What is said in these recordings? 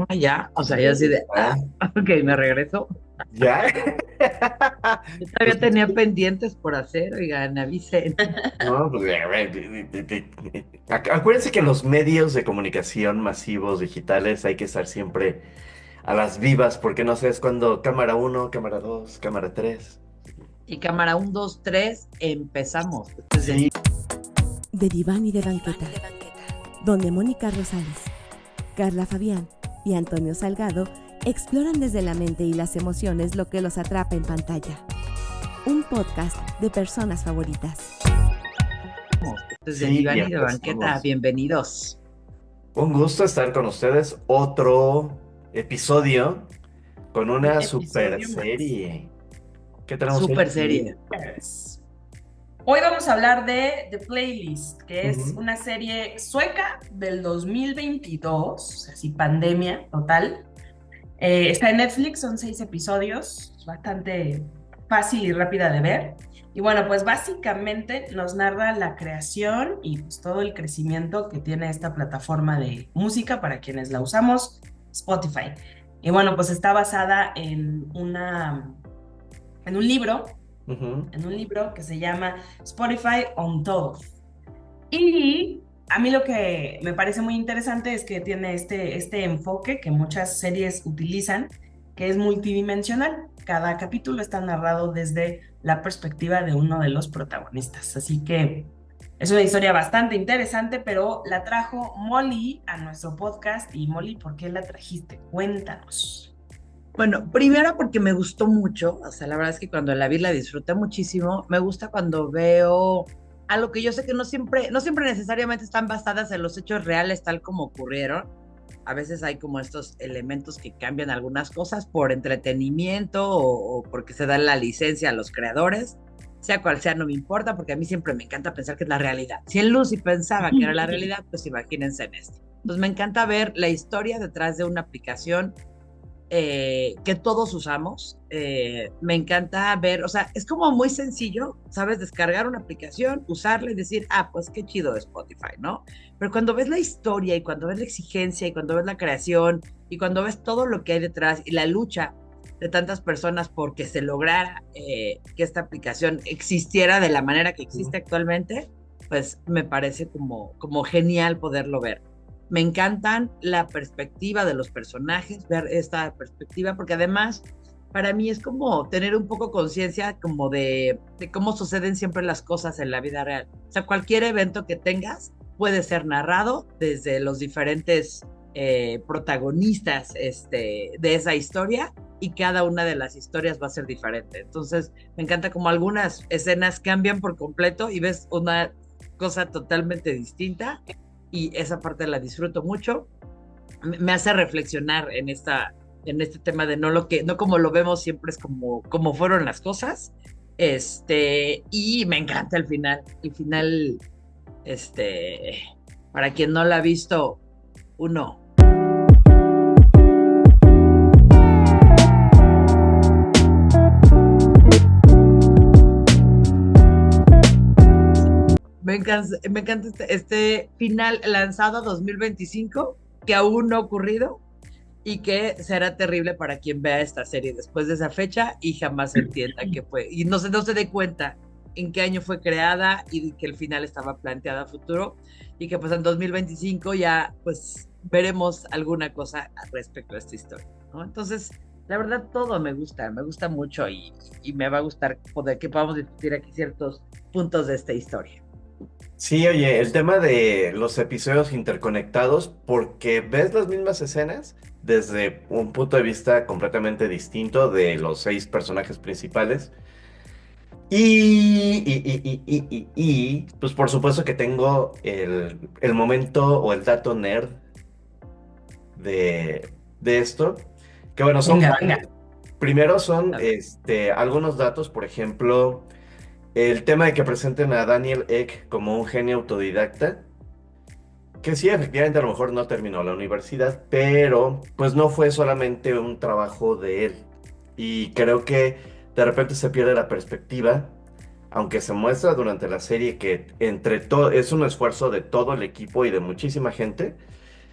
Ah, ya, o sea, ya así de, ok, me regreso. ¿Ya? Yo Pues, todavía tenía pendientes por hacer, oigan, avisen. no, pues, acuérdense que en los medios de comunicación masivos digitales hay que estar siempre a las vivas, porque no sabes cuándo cámara uno, cámara 2, cámara 3. Y cámara, un, dos, tres, empezamos. Esto es de Sí, De diván y de banqueta, donde Mónica Rosales, Carla Fabián y Antonio Salgado exploran desde la mente y las emociones lo que los atrapa en pantalla. Un podcast de personas favoritas. esto es de sí, y diván y de banqueta. empezamos. Bienvenidos. Un gusto estar con ustedes. Otro episodio con Un una super episodio más. serie. ¿Qué tenemos hoy, Super Jimmy? serie. Yes. Hoy vamos a hablar de The Playlist, que es Ujú. una serie sueca del 2022, así pandemia total. Está en Netflix, son 6 episodios, es bastante fácil y rápida de ver. Y bueno, pues básicamente nos narra la creación y pues todo el crecimiento que tiene esta plataforma de música para quienes la usamos, Spotify. Y bueno, pues está basada en un libro Ujú. en un libro que se llama Spotify on Todo. Y a mí lo que me parece muy interesante es que tiene este enfoque que muchas series utilizan, que es multidimensional. Cada capítulo está narrado desde la perspectiva de uno de los protagonistas. Así que es una historia bastante interesante, pero la trajo Molly a nuestro podcast. Y Molly, ¿por qué la trajiste? Cuéntanos. Bueno, primero porque me gustó mucho, o sea, la verdad es que cuando la vi la disfruté muchísimo. Me gusta cuando veo algo que yo sé que no siempre necesariamente están basadas en los hechos reales tal como ocurrieron. A veces hay como estos elementos que cambian algunas cosas por entretenimiento o porque se dan la licencia a los creadores. Sea cual sea, no me importa, porque a mí siempre me encanta pensar que es la realidad. Si en Lucy pensaba que era la realidad, pues imagínense en esto. Entonces me encanta ver la historia detrás de una aplicación que todos usamos. Me encanta ver, o sea, es como muy sencillo, ¿sabes? Descargar una aplicación, usarla y decir, ah, pues qué chido de Spotify, ¿no? Pero cuando ves la historia y cuando ves la exigencia y cuando ves la creación y cuando ves todo lo que hay detrás y la lucha de tantas personas porque se lograra que esta aplicación existiera de la manera que existe actualmente, pues me parece como genial poderlo ver. Me encantan la perspectiva de los personajes, ver esta perspectiva, porque además para mí es como tener un poco conciencia como de cómo suceden siempre las cosas en la vida real. O sea, cualquier evento que tengas puede ser narrado desde los diferentes protagonistas de esa historia, y cada una de las historias va a ser diferente. Entonces, me encanta como algunas escenas cambian por completo y ves una cosa totalmente distinta, y esa parte la disfruto mucho. Me hace reflexionar en este tema de no como lo vemos siempre, es como fueron las cosas. Y me encanta el final, este, para quien no la ha visto, uno. Me encanta este final lanzado 2025, que aún no ha ocurrido y que será terrible para quien vea esta serie después de esa fecha y jamás entienda qué fue. Y no se dé cuenta en qué año fue creada y que el final estaba planteado a futuro, y que pues en 2025 ya pues veremos alguna cosa respecto a esta historia, ¿no? Entonces, la verdad todo me gusta mucho, y me va a gustar poder que podamos discutir aquí ciertos puntos de esta historia. Sí, oye, el tema de los episodios interconectados, porque ves las mismas escenas desde un punto de vista completamente distinto de los 6 personajes principales. Pues por supuesto que tengo el momento o el dato nerd de esto, que bueno, son Venga, venga. varios. Primero son A ver. algunos datos, por ejemplo, el tema de que presenten a Daniel Ek como un genio autodidacta, que sí, efectivamente a lo mejor no terminó la universidad, pero pues no fue solamente un trabajo de él. Y creo que de repente se pierde la perspectiva, aunque se muestra durante la serie que entre todo es un esfuerzo de todo el equipo y de muchísima gente.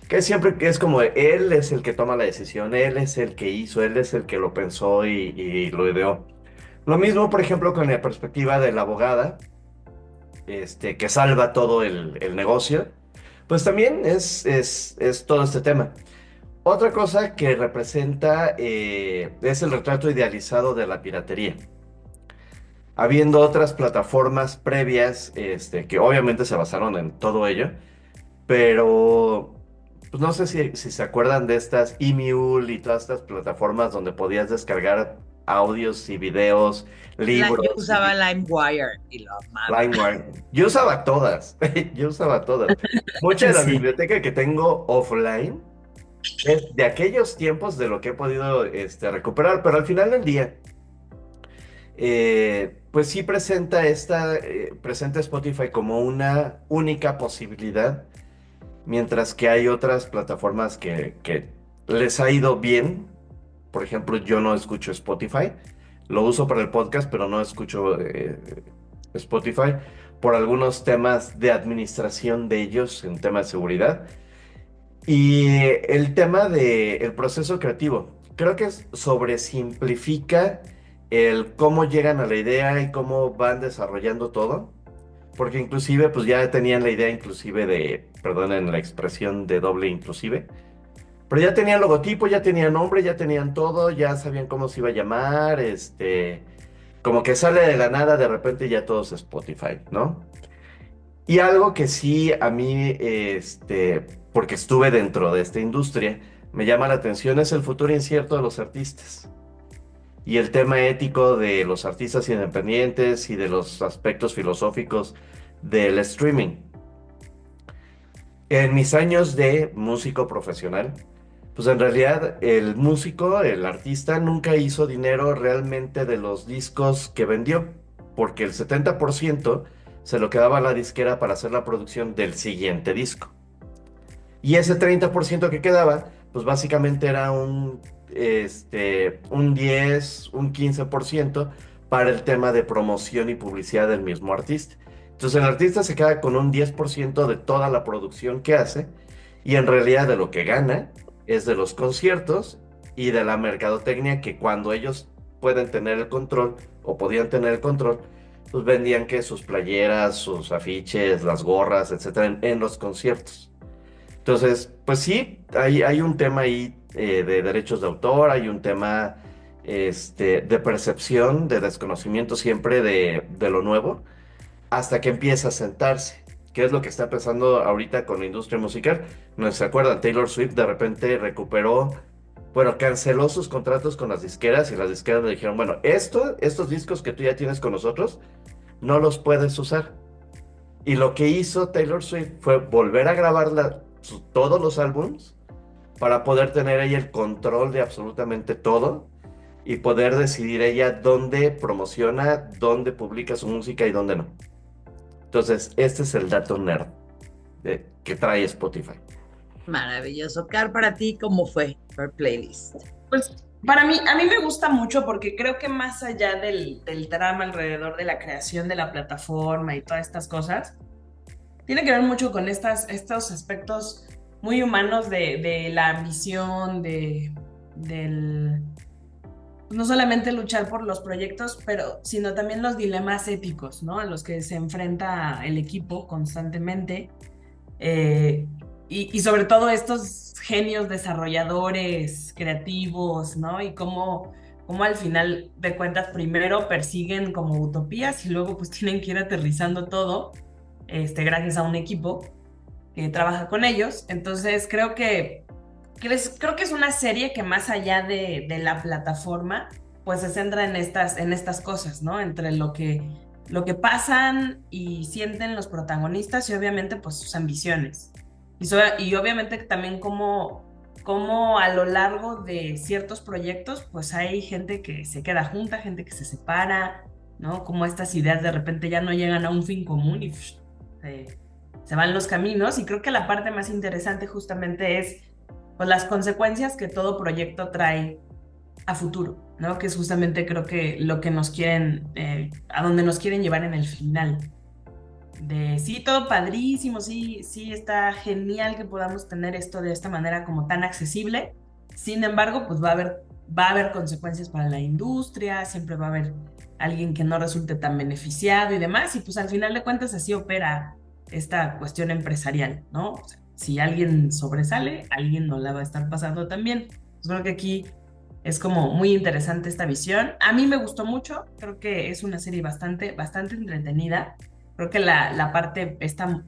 Que siempre que es como él es el que toma la decisión, él es el que hizo, él es el que lo pensó y lo ideó. Lo mismo, por ejemplo, con la perspectiva de la abogada, que salva todo el negocio, pues también es todo este tema. Otra cosa que representa es el retrato idealizado de la piratería. Habiendo otras plataformas previas, que obviamente se basaron en todo ello, pero pues no sé si se acuerdan de estas Emule y todas estas plataformas donde podías descargar audios y videos, Yo libros usaba y LimeWire y lo amaba. LimeWire. Yo usaba todas, yo usaba todas. Mucha de la Sí. biblioteca que tengo offline es de aquellos tiempos de lo que he podido recuperar, pero al final del día, pues sí presenta Spotify como una única posibilidad, mientras que hay otras plataformas que les ha ido bien. Por ejemplo, yo no escucho Spotify, lo uso para el podcast, pero no escucho Spotify por algunos temas de administración de ellos en tema de seguridad. Y el tema del proceso creativo, creo que sobresimplifica el cómo llegan a la idea y cómo van desarrollando todo, porque inclusive pues ya tenían la idea inclusive de, perdonen la expresión de doble inclusive, pero ya tenían logotipo, ya tenían nombre, ya tenían todo, ya sabían cómo se iba a llamar, como que sale de la nada, de repente ya todo es Spotify, ¿no? Y algo que sí a mí, porque estuve dentro de esta industria, me llama la atención es el futuro incierto de los artistas y el tema ético de los artistas independientes y de los aspectos filosóficos del streaming. En mis años de músico profesional, pues en realidad el músico, el artista, nunca hizo dinero realmente de los discos que vendió, porque el 70% se lo quedaba a la disquera para hacer la producción del siguiente disco. Y ese 30% que quedaba, pues básicamente era un 10, un 15% para el tema de promoción y publicidad del mismo artista. Entonces el artista se queda con un 10% de toda la producción que hace y en realidad de lo que gana es de los conciertos y de la mercadotecnia que cuando ellos pueden tener el control o podían tener el control, pues vendían que sus playeras, sus afiches, las gorras, etcétera, en los conciertos. Entonces, pues sí, hay un tema ahí de derechos de autor, hay un tema de percepción, de desconocimiento siempre de lo nuevo, hasta que empieza a sentarse. ¿Qué es lo que está pasando ahorita con la industria musical? No se acuerdan, Taylor Swift de repente recuperó, bueno, canceló sus contratos con las disqueras y las disqueras le dijeron, bueno, estos discos que tú ya tienes con nosotros, no los puedes usar. Y lo que hizo Taylor Swift fue volver a grabar todos los álbums para poder tener ella el control de absolutamente todo y poder decidir ella dónde promociona, dónde publica su música y dónde no. Entonces, este es el dato nerd que trae Spotify. Maravilloso. Car, para ti, ¿cómo fue el playlist? Pues para mí, a mí me gusta mucho porque creo que más allá del drama alrededor de la creación de la plataforma y todas estas cosas, tiene que ver mucho con estos aspectos muy humanos de la ambición, del, no solamente luchar por los proyectos, pero sino también los dilemas éticos, ¿no? A los que se enfrenta el equipo constantemente. Eh, y sobre todo estos genios desarrolladores creativos, ¿no? Y cómo al final de cuentas primero persiguen como utopías y luego pues tienen que ir aterrizando todo, gracias a un equipo que trabaja con ellos. Entonces creo que es una serie que más allá de la plataforma, pues se centra en estas cosas, ¿no? Entre lo que pasan y sienten los protagonistas y obviamente pues sus ambiciones. Y obviamente también como a lo largo de ciertos proyectos pues hay gente que se queda junta, gente que se separa, ¿no? Como estas ideas de repente ya no llegan a un fin común y se van los caminos. Y creo que la parte más interesante justamente es pues las consecuencias que todo proyecto trae a futuro, ¿no? Que es justamente creo que lo que nos quieren, a donde nos quieren llevar en el final. sí, todo padrísimo, sí, sí, está genial que podamos tener esto de esta manera como tan accesible. Sin embargo, pues va a haber consecuencias para la industria, siempre va a haber alguien que no resulte tan beneficiado y demás, y pues al final de cuentas así opera esta cuestión empresarial, ¿no? O sea, si alguien sobresale, alguien no la va a estar pasando también. Pues creo que aquí es como muy interesante esta visión. A mí me gustó mucho, creo que es una serie bastante entretenida. Creo que la parte esta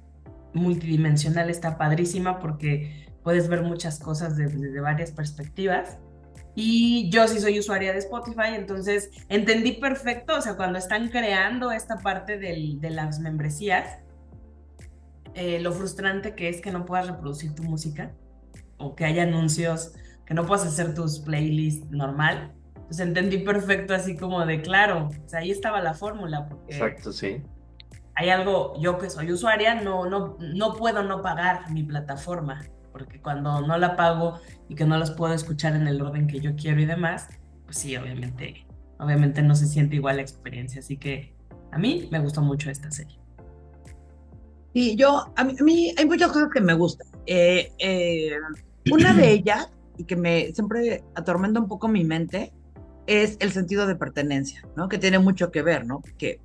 multidimensional está padrísima porque puedes ver muchas cosas desde varias perspectivas. Y yo sí soy usuaria de Spotify, entonces entendí perfecto, o sea, cuando están creando esta parte de las membresías, lo frustrante que es que no puedas reproducir tu música o que haya anuncios, que no puedas hacer tus playlists normal. Pues entendí perfecto así como de claro, o sea, ahí estaba la fórmula, porque Exacto, sí. hay algo, yo que soy usuaria, no puedo no pagar mi plataforma, porque cuando no la pago y que no las puedo escuchar en el orden que yo quiero y demás, pues sí, obviamente no se siente igual la experiencia, así que a mí me gustó mucho esta serie. Sí, a mí hay muchas cosas que me gustan. Una de ellas, y que me siempre atormenta un poco mi mente, es el sentido de pertenencia, ¿no? Que tiene mucho que ver, ¿no? Que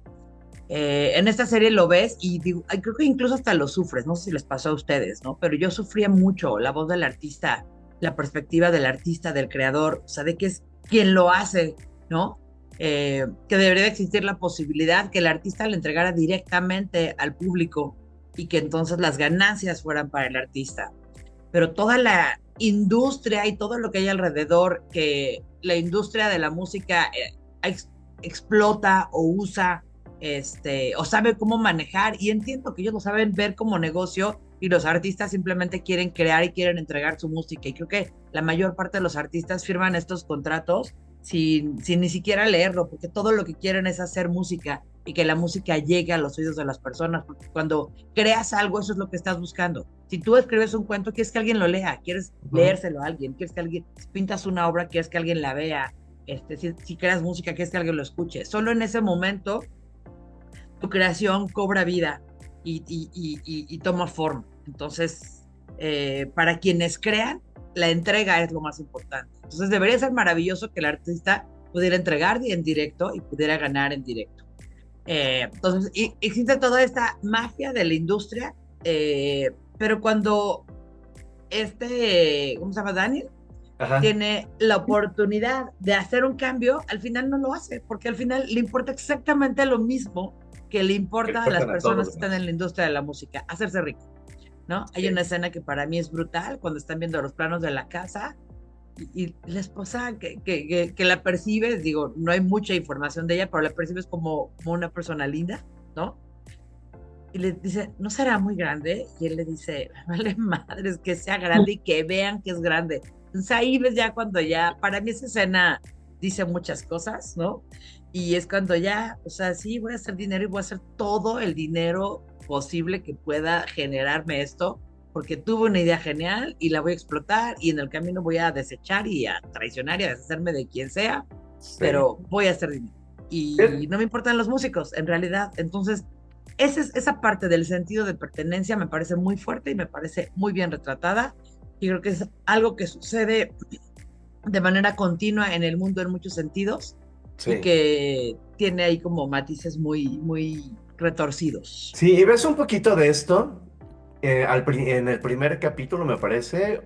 en esta serie lo ves y digo, ay, creo que incluso hasta lo sufres, no sé si les pasó a ustedes, ¿no? Pero yo sufría mucho la voz del artista, la perspectiva del artista, del creador, o sea, de que es quien lo hace, ¿no? Que debería existir la posibilidad que el artista le entregara directamente al público y que entonces las ganancias fueran para el artista. Pero toda la industria y todo lo que hay alrededor, que la industria de la música explota o usa, o sabe cómo manejar, y entiendo que ellos lo saben ver como negocio y los artistas simplemente quieren crear y quieren entregar su música, y creo que la mayor parte de los artistas firman estos contratos sin ni siquiera leerlo, porque todo lo que quieren es hacer música y que la música llegue a los oídos de las personas, porque cuando creas algo, eso es lo que estás buscando. Si tú escribes un cuento, quieres que alguien lo lea, quieres leérselo a alguien, quieres que alguien, si pintas una obra, quieres que alguien la vea, si creas música, quieres que alguien lo escuche. Solo en ese momento tu creación cobra vida y toma forma. Entonces, para quienes crean, la entrega es lo más importante. Entonces, debería ser maravilloso que el artista pudiera entregar en directo y pudiera ganar en directo. Entonces, existe toda esta magia de la industria, pero cuando ¿cómo se llama? Daniel Ajá. tiene la oportunidad de hacer un cambio, al final no lo hace, porque al final le importa exactamente lo mismo que le Que le importa a las cuentan a personas todos que los están en demás. la industria de la música, hacerse rico, ¿no? Hay Sí. una escena que para mí es brutal, cuando están viendo los planos de la casa y la esposa que la percibes, digo, no hay mucha información de ella, pero la percibes como una persona linda, ¿no? Y le dice, ¿no será muy grande? Y él le dice, vale madres, que sea grande y que vean que es grande. Entonces ahí ves ya cuando ya, para mí esa escena dice muchas cosas, ¿no? Y es cuando ya, o sea, sí, voy a hacer dinero y voy a hacer todo el dinero posible que pueda generarme esto, porque tuve una idea genial y la voy a explotar y en el camino voy a desechar y a traicionar y a deshacerme de quien sea, Sí. pero voy a hacer dinero. Y no me importan los músicos, en realidad. Entonces, esa parte del sentido de pertenencia me parece muy fuerte y me parece muy bien retratada. Y creo que es algo que sucede de manera continua en el mundo en muchos sentidos y Sí. que tiene ahí como matices muy retorcidos. Sí, y ves un poquito de esto en el primer capítulo, me parece,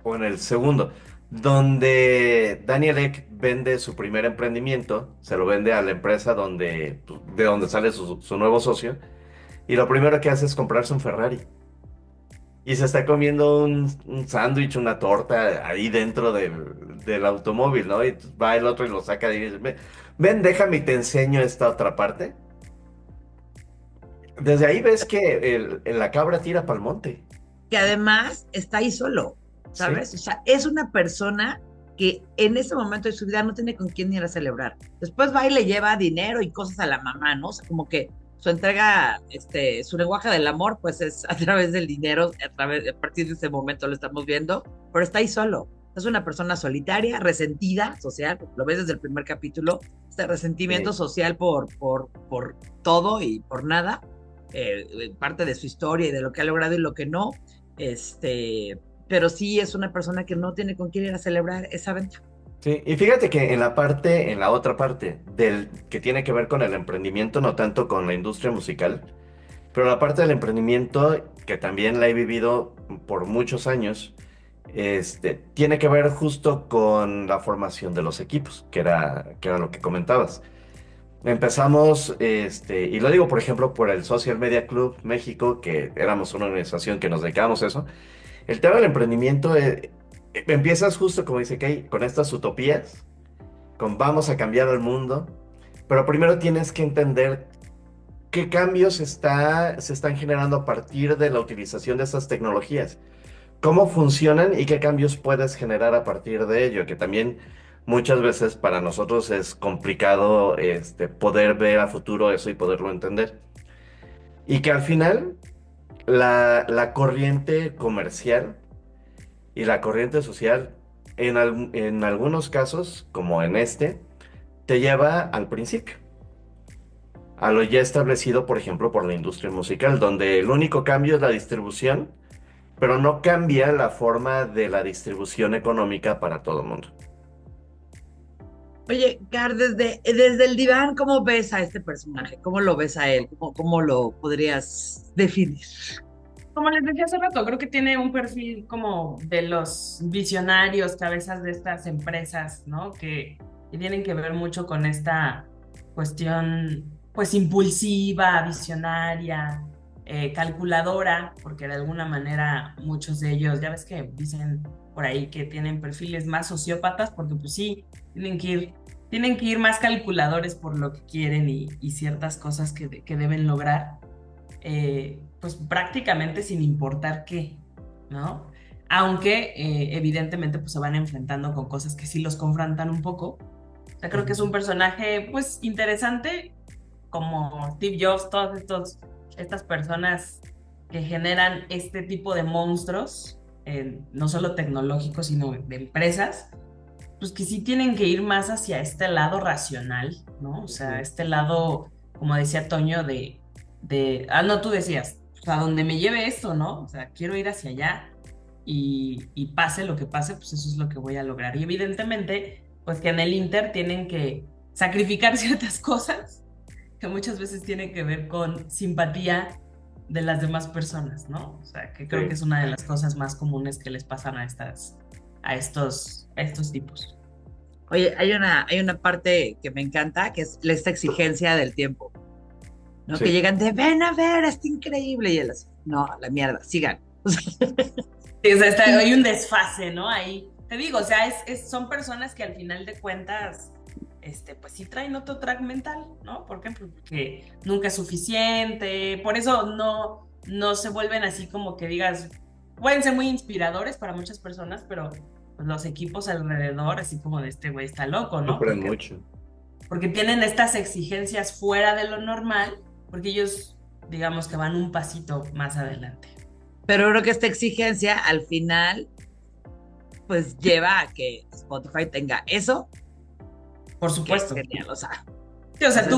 o en el segundo, donde Daniel Ek vende su primer emprendimiento, se lo vende a la empresa de donde sale su nuevo socio, y lo primero que hace es comprarse un Ferrari. Y se está comiendo un sándwich, una torta ahí dentro del automóvil, ¿no? Y va el otro y lo saca y dice, ven, déjame y te enseño esta otra parte. Desde ahí ves que la cabra tira pa'l monte, Que además está ahí solo, ¿sí? ¿sabes? O sea, es una persona que en ese momento de su vida no tiene con quién ir a celebrar. Después va y le lleva dinero y cosas a la mamá, ¿no? O sea, como que su entrega, su lenguaje del amor, pues es a través del dinero, a partir de ese momento lo estamos viendo, pero está ahí solo. Es una persona solitaria, resentida, social, lo ves desde el primer capítulo, este resentimiento Sí. social por todo y por nada, parte de su historia y de lo que ha logrado y lo que no, pero sí es una persona que no tiene con quién ir a celebrar esa venta. Sí, y fíjate que en la otra parte del que tiene que ver con el emprendimiento, no tanto con la industria musical, pero la parte del emprendimiento, que también la he vivido por muchos años, tiene que ver justo con la formación de los equipos, que era lo que comentabas. Empezamos, y lo digo por ejemplo por el Social Media Club México, que éramos una organización que nos dedicábamos a eso. El tema del emprendimiento, empiezas justo como dice Kay, con estas utopías, con vamos a cambiar el mundo, pero primero tienes que entender qué cambios se están generando a partir de la utilización de estas tecnologías, cómo funcionan y qué cambios puedes generar a partir de ello, que también muchas veces para nosotros es complicado poder ver a futuro eso y poderlo entender. Y que al final la corriente comercial y la corriente social, en algunos casos, como en te lleva al principio, a lo ya establecido, por ejemplo, por la industria musical, donde el único cambio es la distribución, pero no cambia la forma de la distribución económica para todo el mundo. Oye, Gar, desde el diván, ¿cómo ves a este personaje? ¿Cómo lo ves a él? ¿Cómo lo podrías definir? Como les decía hace rato, creo que tiene un perfil como de los visionarios, cabezas de estas empresas, ¿no? Que tienen que ver mucho con esta cuestión, pues, impulsiva, visionaria, calculadora, porque de alguna manera muchos de ellos, ya ves que dicen por ahí que tienen perfiles más sociópatas, porque pues sí, tienen que ir más calculadores por lo que quieren y ciertas cosas que deben lograr, pues prácticamente sin importar qué, ¿no? Aunque evidentemente pues se van enfrentando con cosas que sí los confrontan un poco. O sea, creo que es un personaje pues interesante, como Steve Jobs, estas personas que generan este tipo de monstruos, no solo tecnológicos, sino de empresas, pues que sí tienen que ir más hacia este lado racional, ¿no? O sea, este lado, como decía Toño, no, tú decías, o sea, donde me lleve esto, ¿no? O sea, quiero ir hacia allá y pase lo que pase, pues eso es lo que voy a lograr. Y evidentemente, pues que en el Inter tienen que sacrificar ciertas cosas que muchas veces tienen que ver con simpatía de las demás personas, ¿no? O sea, que creo que es una de las cosas más comunes que les pasan a estos tipos. Oye, hay una parte que me encanta, que es esta exigencia del tiempo, ¿no? Sí. Que llegan de, ven a ver, está increíble, y él así, no, a la mierda, sigan. Sí, o sea, hay un desfase, ¿no? Ahí, te digo, o sea, son personas que al final de cuentas, pues sí traen otro track mental, ¿no? ¿Por qué? Porque nunca es suficiente, por eso no se vuelven así como que digas, pueden ser muy inspiradores para muchas personas, pero pues, los equipos alrededor, así como de este güey está loco, ¿no? Sufren mucho. Porque tienen estas exigencias fuera de lo normal, porque ellos, digamos que van un pasito más adelante. Pero creo que esta exigencia al final, pues lleva a que Spotify tenga eso. Por supuesto. Que es genial, o sea. Sí, o sea,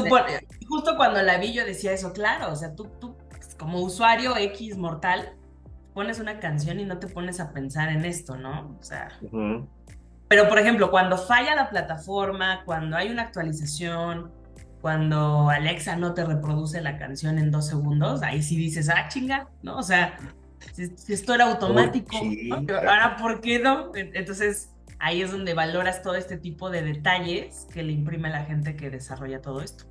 justo cuando la vi yo decía eso, claro, o sea, tú como usuario X mortal, pones una canción y no te pones a pensar en esto, ¿no? O sea, pero por ejemplo, cuando falla la plataforma, cuando hay una actualización, cuando Alexa no te reproduce la canción en 2 segundos, ahí sí dices, ah, chinga, ¿no? O sea, si esto era automático, ¿no? Ahora, ¿por qué no? Entonces, ahí es donde valoras todo este tipo de detalles que le imprime a la gente que desarrolla todo esto.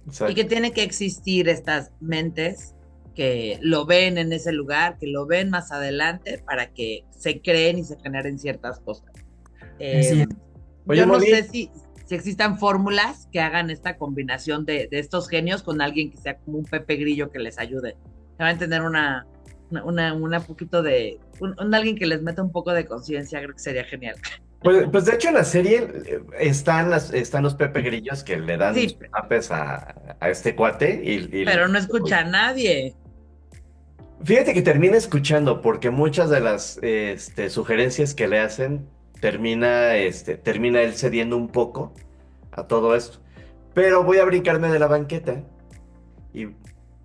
Exacto. Y que tiene que existir estas mentes que lo ven en ese lugar, que lo ven más adelante para que se creen y se generen ciertas cosas. Oye, yo no sé si existan fórmulas que hagan esta combinación de estos genios con alguien que sea como un Pepe Grillo que les ayude. Van a tener una poquito de alguien que les meta un poco de conciencia, creo que sería genial. Pues de hecho en la serie están los Pepe Grillos que le dan apes a este cuate pero no escucha a nadie. Fíjate que termina escuchando porque muchas de las sugerencias que le hacen termina él cediendo un poco a todo esto. Pero voy a brincarme de la banqueta y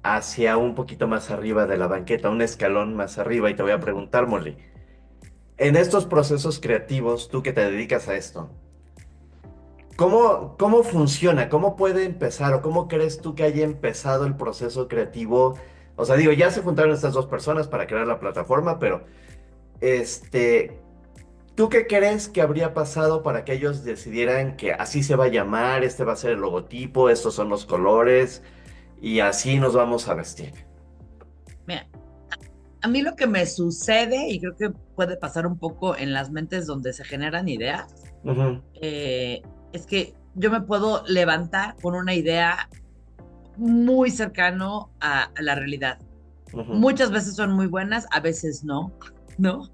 hacia un poquito más arriba de la banqueta, un escalón más arriba, y te voy a preguntar, Molly, en estos procesos creativos, tú que te dedicas a esto, ¿cómo funciona? ¿Cómo puede empezar? ¿O cómo crees tú que haya empezado el proceso creativo? O sea, digo, ya se juntaron estas dos personas para crear la plataforma, pero este, ¿tú qué crees que habría pasado para que ellos decidieran que así se va a llamar, este va a ser el logotipo, estos son los colores y así nos vamos a vestir? Mira, a mí lo que me sucede, y creo que puede pasar un poco en las mentes donde se generan ideas, Ujú, es que yo me puedo levantar con una idea muy cercano a la realidad. ujú, Muchas veces son muy buenas, a veces no, ¿no?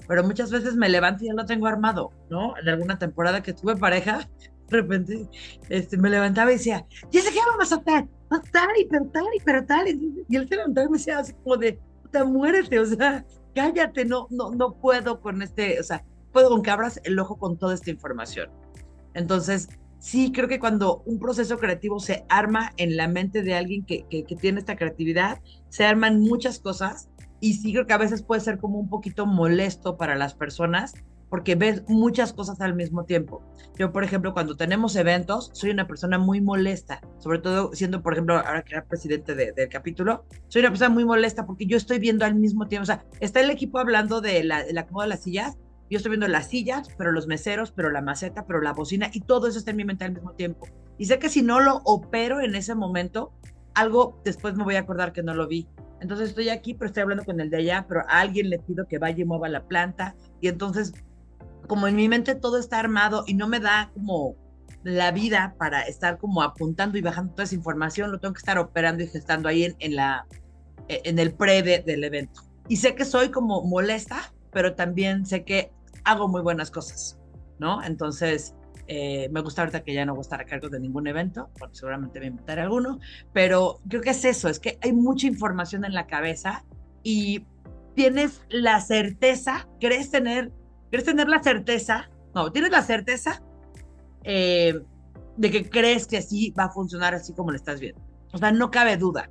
Pero muchas veces me levanto y ya lo tengo armado, ¿no? En alguna temporada que tuve pareja, de repente, me levantaba y decía, ya sé qué vamos a hacer, va a tal y pero tal y pero tal. Y él se levantaba y me decía así como de, puta, muérete, o sea, cállate, no puedo con o sea, puedo con que abras el ojo con toda esta información. Entonces, sí, creo que cuando un proceso creativo se arma en la mente de alguien que tiene esta creatividad, se arman muchas cosas y sí creo que a veces puede ser como un poquito molesto para las personas porque ves muchas cosas al mismo tiempo. Yo, por ejemplo, cuando tenemos eventos, soy una persona muy molesta, sobre todo siendo, por ejemplo, ahora que era presidente del capítulo, soy una persona muy molesta porque yo estoy viendo al mismo tiempo, o sea, está el equipo hablando del acomodo de las sillas, yo estoy viendo las sillas, pero los meseros, pero la maceta, pero la bocina, y todo eso está en mi mente al mismo tiempo. Y sé que si no lo opero en ese momento, algo después me voy a acordar que no lo vi. Entonces estoy aquí, pero estoy hablando con el de allá, pero a alguien le pido que vaya y mueva la planta. Y entonces, como en mi mente todo está armado y no me da como la vida para estar como apuntando y bajando toda esa información, lo tengo que estar operando y gestando ahí en el del evento. Y sé que soy como molesta, pero también sé que hago muy buenas cosas, ¿no? Entonces, me gusta ahorita que ya no voy a estar a cargo de ningún evento, bueno, seguramente me inventaré alguno, pero creo que es eso, es que hay mucha información en la cabeza y tienes la certeza, crees tener la certeza, no, tienes la certeza eh, de que crees que así va a funcionar así como lo estás viendo. O sea, no cabe duda.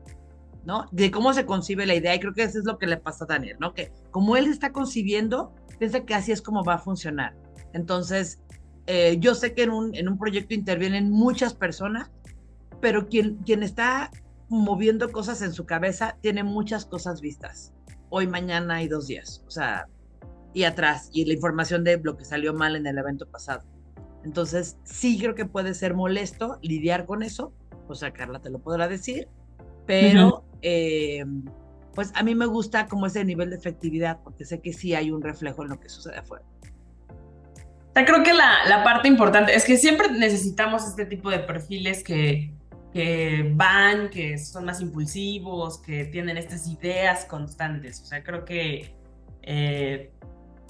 ¿No? De cómo se concibe la idea, y creo que eso es lo que le pasa a Daniel, ¿no? Que como él está concibiendo, piensa que así es como va a funcionar. Entonces, yo sé que en un proyecto intervienen muchas personas, pero quien está moviendo cosas en su cabeza tiene muchas cosas vistas. Hoy, mañana y 2 días. O sea, y atrás, y la información de lo que salió mal en el evento pasado. Entonces, sí creo que puede ser molesto lidiar con eso. O sea, Carla te lo podrá decir, Ujú. pero pues a mí me gusta como ese nivel de efectividad, porque sé que sí hay un reflejo en lo que sucede afuera. O sea, creo que la parte importante es que siempre necesitamos este tipo de perfiles que son más impulsivos, que tienen estas ideas constantes. O sea, creo que eh,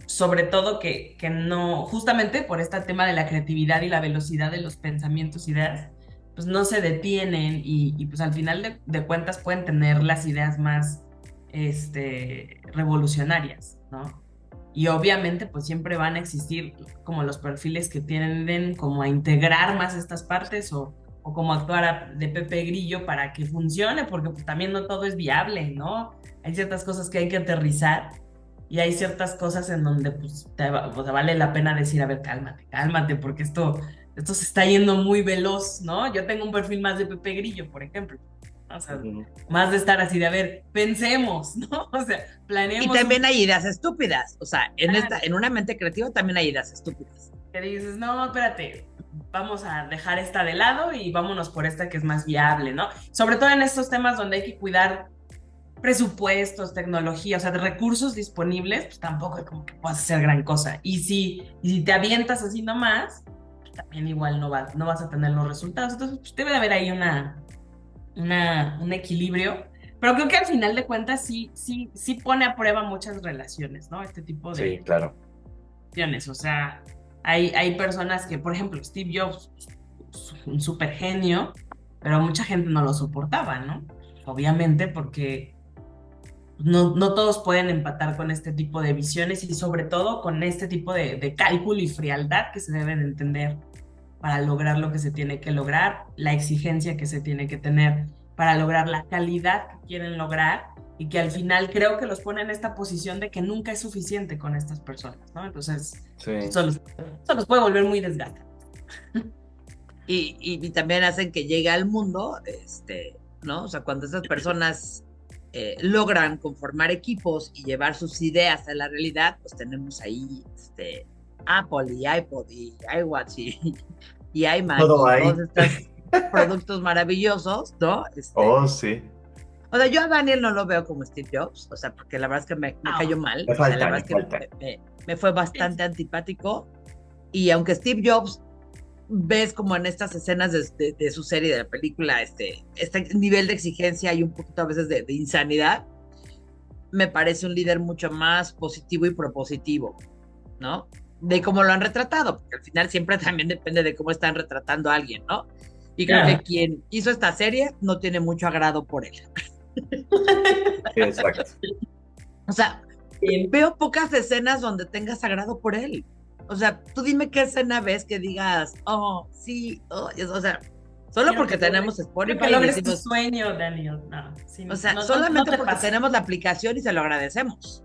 sobre todo que no, justamente por este tema de la creatividad y la velocidad de los pensamientos, ideas, pues no se detienen y pues al final de cuentas pueden tener las ideas más revolucionarias, ¿no? Y obviamente pues siempre van a existir como los perfiles que tienden como a integrar más estas partes o como actuar de Pepe Grillo para que funcione, porque pues también no todo es viable, ¿no? Hay ciertas cosas que hay que aterrizar y hay ciertas cosas en donde pues, o sea, vale la pena decir, a ver, cálmate, cálmate, porque esto se está yendo muy veloz, ¿no? Yo tengo un perfil más de Pepe Grillo, por ejemplo. O sea, ujú. más de estar así de, a ver, pensemos, ¿no? O sea, Y planeemos un también hay ideas estúpidas, o sea, plan en una mente creativa también hay ideas estúpidas. que dices, no, espérate, vamos a dejar esta de lado y vámonos por esta que es más viable, ¿no? Sobre todo en estos temas donde hay que cuidar presupuestos, tecnología, o sea, de recursos disponibles, pues tampoco es como que puedas hacer gran cosa. Y si te avientas así nomás, pues también igual no vas a tener los resultados. Entonces, pues debe de haber ahí un equilibrio. Pero creo que al final de cuentas sí pone a prueba muchas relaciones, ¿no? Este tipo Sí, de claro. relaciones. O sea, hay personas que, por ejemplo, Steve Jobs, un súper genio, pero mucha gente no lo soportaba, ¿no? Obviamente porque no todos pueden empatar con este tipo de visiones y sobre todo con este tipo de cálculo y frialdad que se deben entender para lograr lo que se tiene que lograr, la exigencia que se tiene que tener para lograr la calidad que quieren lograr y que al final creo que los pone en esta posición de que nunca es suficiente con estas personas, ¿no? Entonces, Sí. eso los puede volver muy desgastantes. Y también hacen que llegue al mundo, ¿no? O sea, cuando estas personas logran conformar equipos y llevar sus ideas a la realidad, pues tenemos ahí Apple y iPod y iWatch y iMac Todo y ahí. todos estos productos maravillosos, ¿no? Oh, sí. O sea, yo a Daniel no lo veo como Steve Jobs, o sea, porque la verdad es que me cayó mal. Le O sea, falta, la verdad le es que me fue bastante antipático. Y aunque Steve Jobs ves como en estas escenas de su serie, de la película, este nivel de exigencia y un poquito a veces de insanidad, me parece un líder mucho más positivo y propositivo, ¿no? De cómo lo han retratado, porque al final siempre también depende de cómo están retratando a alguien, ¿no? Y creo Claro. que quien hizo esta serie no tiene mucho agrado por él. Exacto. O sea, Bien. veo pocas escenas donde tengas agrado por él. O sea, tú dime qué escena ves que digas, oh, sí, oh, o sea, solo Quiero porque que tenemos quiero Spotify que y logres tu decimos, sueño, Daniel. No, sí, o sea, no solamente te porque pasa. tenemos la aplicación y se lo agradecemos.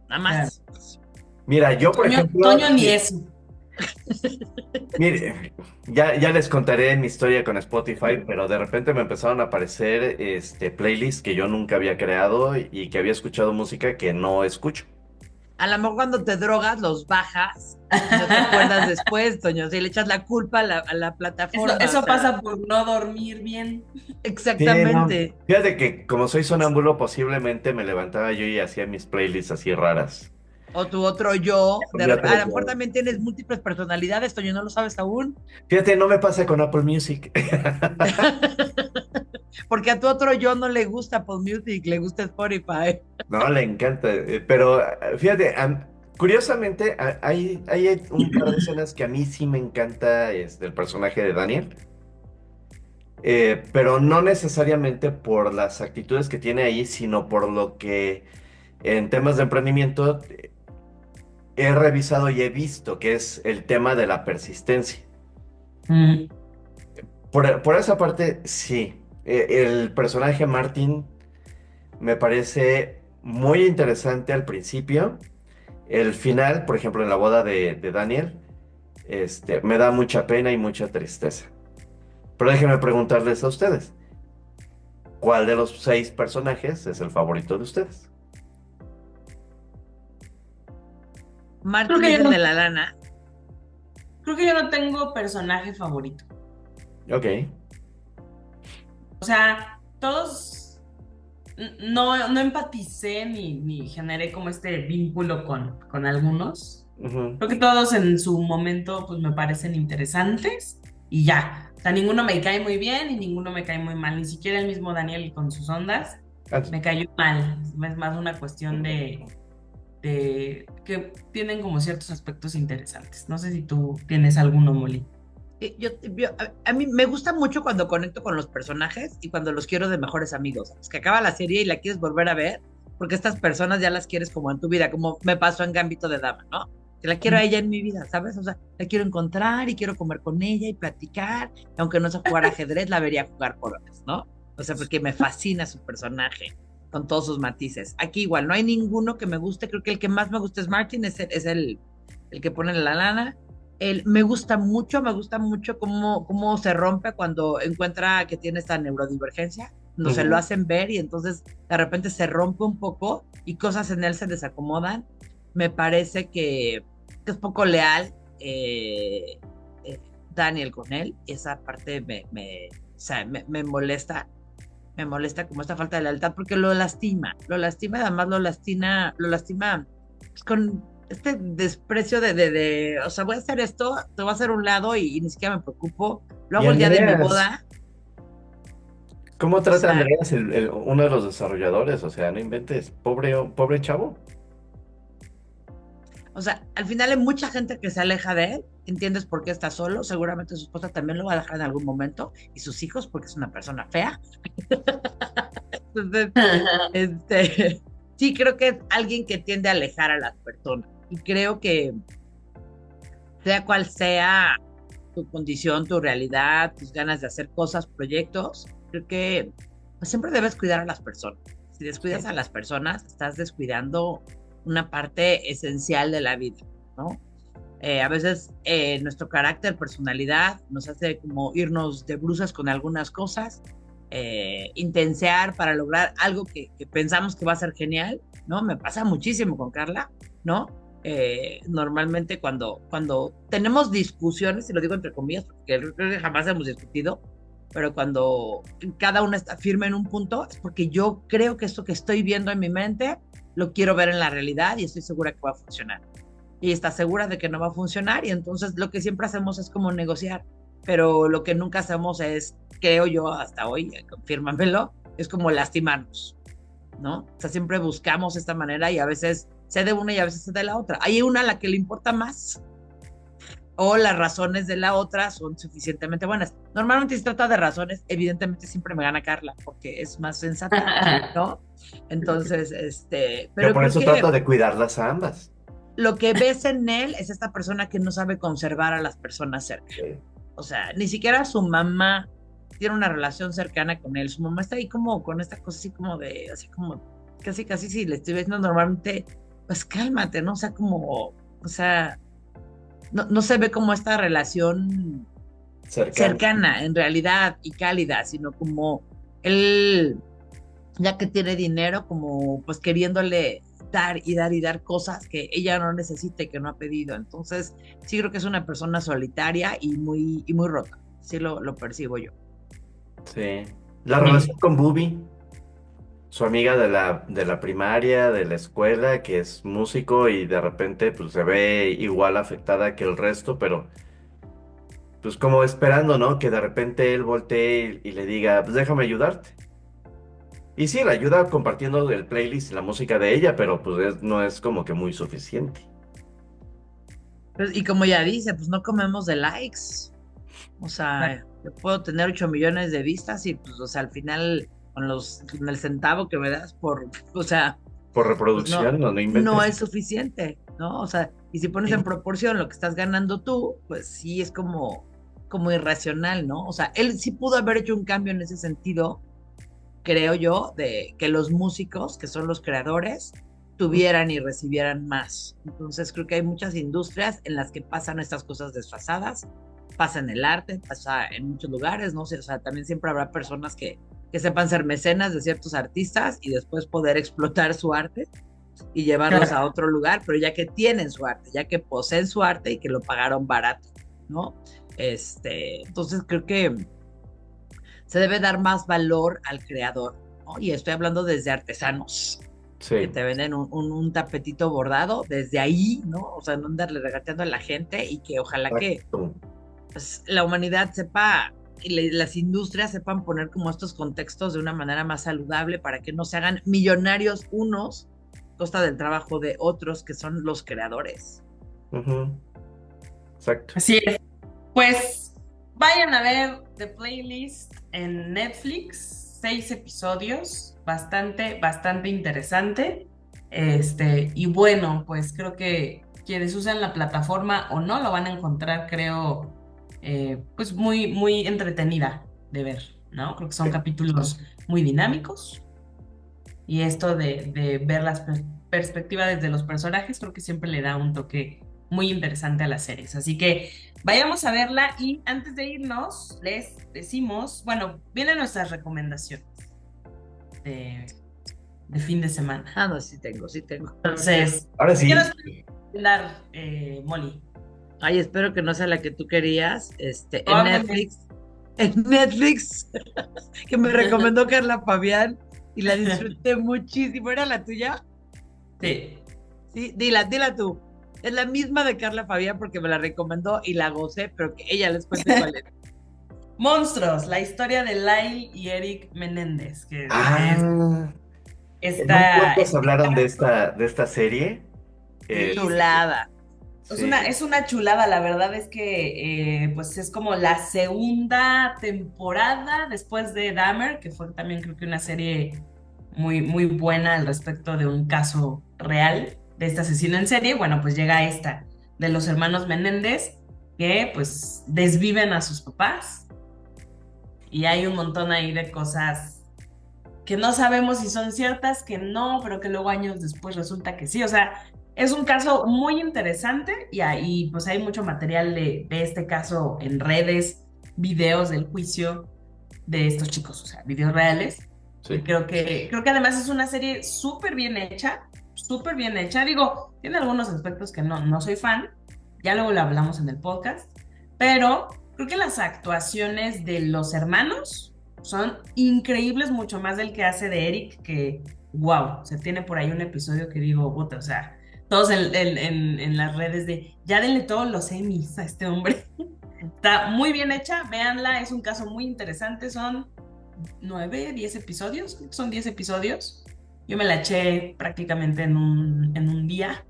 Nada más. Mira, yo, por ejemplo, Toño ni eso. mire, ya les contaré mi historia con Spotify, pero de repente me empezaron a aparecer playlists que yo nunca había creado y que había escuchado música que no escucho. A lo mejor cuando te drogas los bajas y no te acuerdas después, Toño, si le echas la culpa a la plataforma. Eso o sea, pasa por no dormir bien. Sí, no. exactamente. Fíjate que como soy sonámbulo, posiblemente me levantaba yo y hacía mis playlists así raras. O tu otro yo, Mi otro a lo mejor yo. también tienes múltiples personalidades, Toño, no lo sabes aún. Fíjate, no me pasa con Apple Music. Porque a tu otro yo no le gusta Apple Music, le gusta Spotify. No, le encanta. Pero fíjate, curiosamente, hay un par de escenas que a mí sí me encanta el personaje de Daniel. Pero no necesariamente por las actitudes que tiene ahí, sino por lo que en temas de emprendimiento he revisado y he visto, que es el tema de la persistencia. Mm. Por esa parte, sí. El personaje Martin me parece muy interesante al principio. El final, por ejemplo, en la boda de Daniel, me da mucha pena y mucha tristeza. Pero déjenme preguntarles a ustedes, ¿cuál de los 6 personajes es el favorito de ustedes? Martín Creo que es yo el no, de la lana. creo que yo no tengo personaje favorito. Ok. O sea, todos no empaticé ni generé como este vínculo con algunos. Ujú. Creo que todos en su momento pues me parecen interesantes y ya. O sea, ninguno me cae muy bien y ninguno me cae muy mal. Ni siquiera el mismo Daniel con sus ondas me cayó mal. Es más una cuestión de que tienen como ciertos aspectos interesantes. No sé si tú tienes alguno, Molly. A mí me gusta mucho cuando conecto con los personajes y cuando los quiero de mejores amigos. Es que acaba la serie y la quieres volver a ver porque estas personas ya las quieres como en tu vida, como me pasó en Gambito de Dama, ¿no? Que la quiero a ella en mi vida, ¿sabes? O sea, la quiero encontrar y quiero comer con ella y platicar. Aunque no sé jugar ajedrez, la vería jugar por horas, ¿no? O sea, porque me fascina su personaje con todos sus matices. Aquí igual, no hay ninguno que me guste. Creo que el que más me gusta es Martin, es el que pone la lana. Me gusta mucho cómo se rompe cuando encuentra que tiene esta neurodivergencia, no se lo hacen ver y entonces de repente se rompe un poco y cosas en él se desacomodan. Me parece que es poco leal Daniel con él, y esa parte o sea, me molesta como esta falta de lealtad porque lo lastima, además lo lastima pues, con este desprecio o sea, voy a hacer esto, te voy a hacer un lado y ni siquiera me preocupo, lo Y hago el día de mi Andreas, boda, ¿cómo o trata sea, Andreas, uno de los desarrolladores? O sea, no inventes, pobre chavo. al final hay mucha gente que se aleja de él, entiendes por qué está solo, seguramente su esposa también lo va a dejar en algún momento, y sus hijos porque es una persona fea. Entonces, sí, creo que es alguien que tiende a alejar a las personas, y creo que sea cual sea tu condición, tu realidad, tus ganas de hacer cosas, proyectos, creo que pues, siempre debes cuidar a las personas. Si descuidas Sí. a las personas, estás descuidando una parte esencial de la vida, ¿no? A veces nuestro carácter, personalidad, nos hace como irnos de bruces con algunas cosas, intensear para lograr algo que pensamos que va a ser genial, ¿no? Me pasa muchísimo con Carla, ¿no? Normalmente cuando tenemos discusiones, y lo digo entre comillas, porque creo que jamás hemos discutido, pero cuando cada una está firme en un punto, es porque yo creo que esto que estoy viendo en mi mente, lo quiero ver en la realidad y estoy segura que va a funcionar. Y está segura de que no va a funcionar y entonces lo que siempre hacemos es como negociar, pero lo que nunca hacemos es, creo yo hasta hoy, confírmamelo, es como lastimarnos, ¿no? O sea, siempre buscamos esta manera y a veces sé de una y a veces sé de la otra. Hay una a la que le importa más o las razones de la otra son suficientemente buenas. Normalmente si se trata de razones, evidentemente siempre me gana Carla porque es más sensata, ¿no? Entonces, Yo pero por creo eso trato que de cuidarlas a ambas. lo que ves en él es esta persona que no sabe conservar a las personas cerca. Sí. O sea, ni siquiera su mamá tiene una relación cercana con él. Su mamá está ahí como con esta cosa así como de, así como, casi, casi si le estoy diciendo normalmente, pues cálmate, ¿no? O sea, como, o sea, no se ve como esta relación Cercano. cercana en realidad y cálida, sino como él, ya que tiene dinero, como pues queriéndole dar y dar y dar cosas que ella no necesita y que no ha pedido. Entonces, sí creo que es una persona solitaria y muy rota. Sí lo percibo yo. Sí. La relación con Bubi, su amiga de la primaria, de la escuela, que es músico y de repente pues se ve igual afectada que el resto, pero pues como esperando, ¿no? Que de repente él voltee y le diga, pues déjame ayudarte. Y sí, la ayuda compartiendo el playlist y la música de ella, pero pues no es como que muy suficiente. Pues, y como ya dice, pues no comemos de likes. O sea, yo puedo tener 8 millones de vistas y pues, o sea, al final con el centavo que me das por, o sea, Por pues no, reproducción, no no inventes. es suficiente, ¿no? O sea, y si pones en proporción lo que estás ganando tú, pues sí es como irracional, ¿no? O sea, él sí pudo haber hecho un cambio en ese sentido, creo yo, de que los músicos, que son los creadores, tuvieran y recibieran más. Entonces creo que hay muchas industrias en las que pasan estas cosas desfasadas, pasa en el arte, pasa en muchos lugares, no sé, o sea, también siempre habrá personas que sepan ser mecenas de ciertos artistas y después poder explotar su arte y llevarlos a Claro. otro lugar, pero ya que tienen su arte, ya que poseen su arte y que lo pagaron barato, ¿no? Entonces creo que se debe dar más valor al creador, ¿no? Y estoy hablando desde artesanos que Sí. te venden un tapetito bordado, desde ahí, ¿no? O sea, no andarle regateando a la gente y que ojalá que Exacto. pues, la humanidad sepa y las industrias sepan poner como estos contextos de una manera más saludable para que no se hagan millonarios unos a costa del trabajo de otros que son los creadores. Ujú. Exacto. Así es. Pues vayan a ver The Playlist en Netflix, 6 episodios, bastante, bastante interesante. Y bueno, pues creo que quienes usan la plataforma o no lo van a encontrar, creo, pues muy, muy entretenida de ver, ¿no? Creo que son Sí. capítulos muy dinámicos y esto de ver las perspectivas desde los personajes, creo que siempre le da un toque muy interesante a las series. Así que vayamos a verla y antes de irnos, les decimos, bueno, vienen nuestras recomendaciones de, de fin de semana. Ah, no, sí tengo, sí tengo. Entonces, Ahora sí, ¿qué nos puedes recomendar, Molly? Ay, espero que no sea la que tú querías, en Probablemente. Netflix, en Netflix, que me recomendó Carla Fabián y la disfruté muchísimo. ¿Era la tuya? Sí. Sí, dila tú. Es la misma de Carla Fabián porque me la recomendó y la gocé, pero que ella les cuente cuál es. Monstruos, la historia de Lyle y Eric Menéndez, que es ah, en un esta, podcast hablaron de esta serie. sí, sí, sí. Chulada. Sí. Es una chulada, la verdad es que pues es como la segunda temporada después de Dahmer, que fue también creo que una serie muy, muy buena al respecto de un caso real de este asesino en serie. Bueno, pues llega esta de los hermanos Menéndez que pues desviven a sus papás y hay un montón ahí de cosas que no sabemos si son ciertas, que no, pero que luego años después resulta que sí. O sea, es un caso muy interesante y ahí pues hay mucho material de este caso en redes, videos del juicio de estos chicos, o sea, videos reales. Sí. Y creo que además es una serie súper bien hecha, súper bien hecha. Digo, tiene algunos aspectos que no soy fan, ya luego lo hablamos en el podcast, pero creo que las actuaciones de los hermanos son increíbles, mucho más del que hace de Eric, que wow, se tiene por ahí un episodio que digo, puta, o sea, todos en las redes de, ya denle todos los Emmys a este hombre. Está muy bien hecha, véanla, es un caso muy interesante, son 9, 10 episodios, creo que son 10 episodios. Yo me la eché prácticamente en un día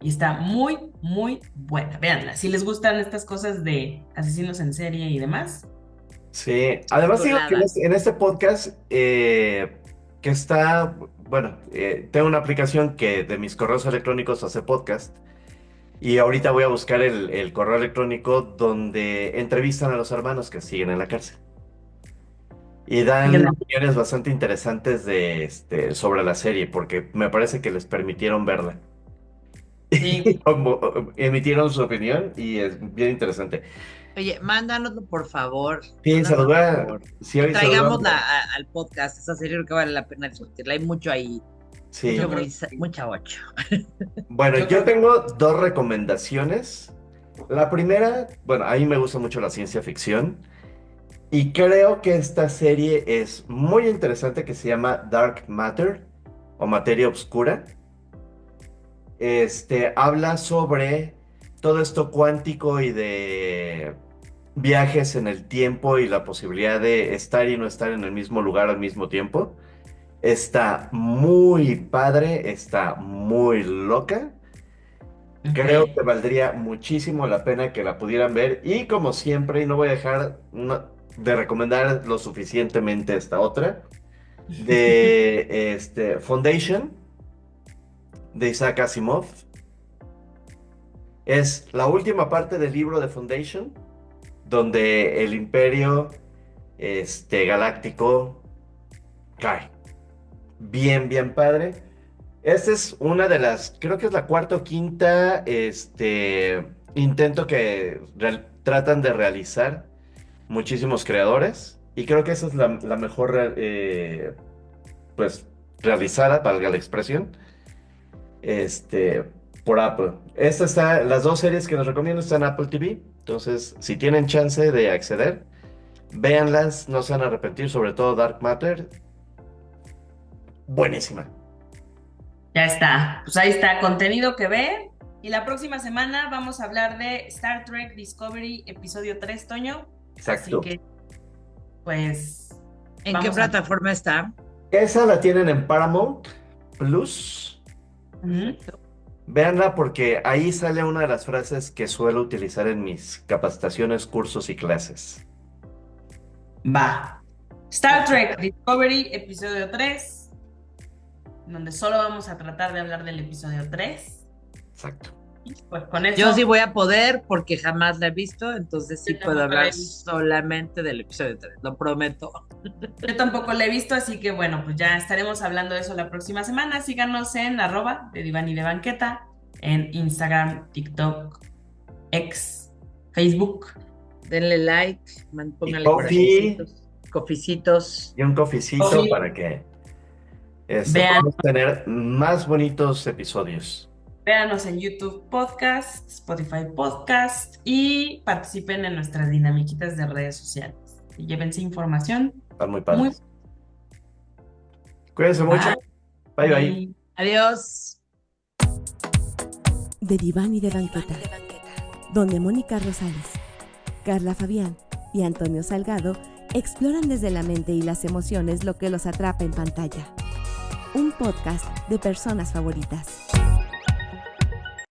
y está muy, muy buena. Véanla, si les gustan estas cosas de asesinos en serie y demás. Sí, además digo que Chulada. en este podcast que está, bueno, tengo una aplicación que de mis correos electrónicos hace podcast y ahorita voy a buscar el correo electrónico donde entrevistan a los hermanos que siguen en la cárcel y dan opiniones bastante interesantes sobre la serie porque me parece que les permitieron verla. Sí. Como, emitieron su opinión y es bien interesante. Oye, mándanoslo por favor. Sí, se los Mándanoslo, voy por a, favor. sí, Y se los voy a traigámosla enviar. al podcast. Esa serie creo que vale la pena discutirla. Hay mucho ahí, Sí. Yo creo mucha ocho. Bueno, Yo yo creo- tengo dos recomendaciones. La primera, bueno, a mí me gusta mucho la ciencia ficción y creo que esta serie es muy interesante que se llama Dark Matter o Materia Oscura. Habla sobre todo esto cuántico y de viajes en el tiempo y la posibilidad de estar y no estar en el mismo lugar al mismo tiempo. Está muy padre, está muy loca. Creo Ok. que valdría muchísimo la pena que la pudieran ver y como siempre, y no voy a dejar de recomendar lo suficientemente esta otra, de Foundation, de Isaac Asimov. Es la última parte del libro de Foundation, donde el imperio galáctico cae. Bien, bien padre. Esta es una de las, creo que es la cuarta o quinta, intento que tratan de realizar muchísimos creadores. Y creo que esa es la mejor, pues, realizada, valga la expresión, por Apple. Las dos series que les recomiendo están en Apple TV. Entonces, si tienen chance de acceder, véanlas, no se van a arrepentir, sobre todo Dark Matter. Buenísima. Ya está, pues ahí está, contenido que ver. Y la próxima semana vamos a hablar de Star Trek Discovery, episodio 3, Toño. Exacto. Así que, pues, ¿En qué plataforma está? Esa la tienen en Paramount Plus. Ujú. Véanla porque ahí sale una de las frases que suelo utilizar en mis capacitaciones, cursos y clases. Va. Star Trek Discovery, episodio 3, donde solo vamos a tratar de hablar del episodio 3. Exacto. Pues con eso. Yo sí voy a poder porque jamás la he visto, entonces sí Yo puedo tampoco la hablar he visto. solamente del episodio 3, lo prometo. Yo tampoco la he visto, así que bueno, pues ya estaremos hablando de eso la próxima semana. Síganos en @ de Diván y de Banqueta, en Instagram, TikTok, X, Facebook. Denle like, pónganle coffee. corazoncitos, coficitos. Y un cofecito Coffee. para que Vean. podamos tener más bonitos episodios. Véanos en YouTube Podcast, Spotify Podcast y participen en nuestras dinamiquitas de redes sociales. Y llévense información. Están muy padres. Cuídense Bye. mucho. Bye, bye. Adiós. De Diván y de Banqueta, donde Mónica Rosales, Carla Fabián y Antonio Salgado exploran desde la mente y las emociones lo que los atrapa en pantalla. Un podcast de personas favoritas.